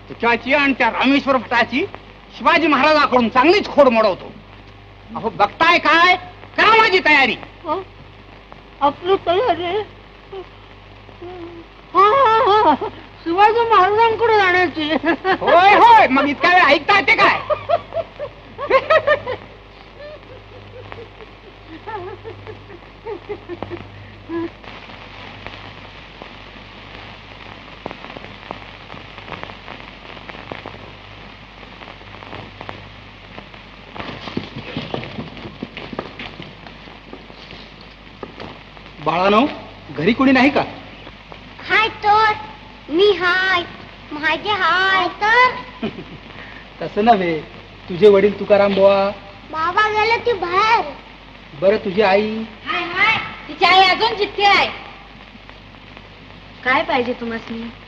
तुझ्याची आणि त्या रामेश्वर भटाची शिवाजी महाराजाकडून चांगलीच खोड मोडवतो. अहो बघताय काय, करा माझी तयारी. आपली तयारी शिवाजी महाराजांकडे जाण्याची. होय होय, मग इतका वेळ ऐकता येते काय? बाळानो, घरी कोणी नाही का? हाय तर मी हाय, माझे हाय तर. तसं नव्हे, तुझे वडील तुकाराम बुवा. बाबा गेले ती बाहेर. बरं तुझी आई? हाय हाय, तिची आई अजून जिथे आहे. काय पाहिजे तुम्हाला?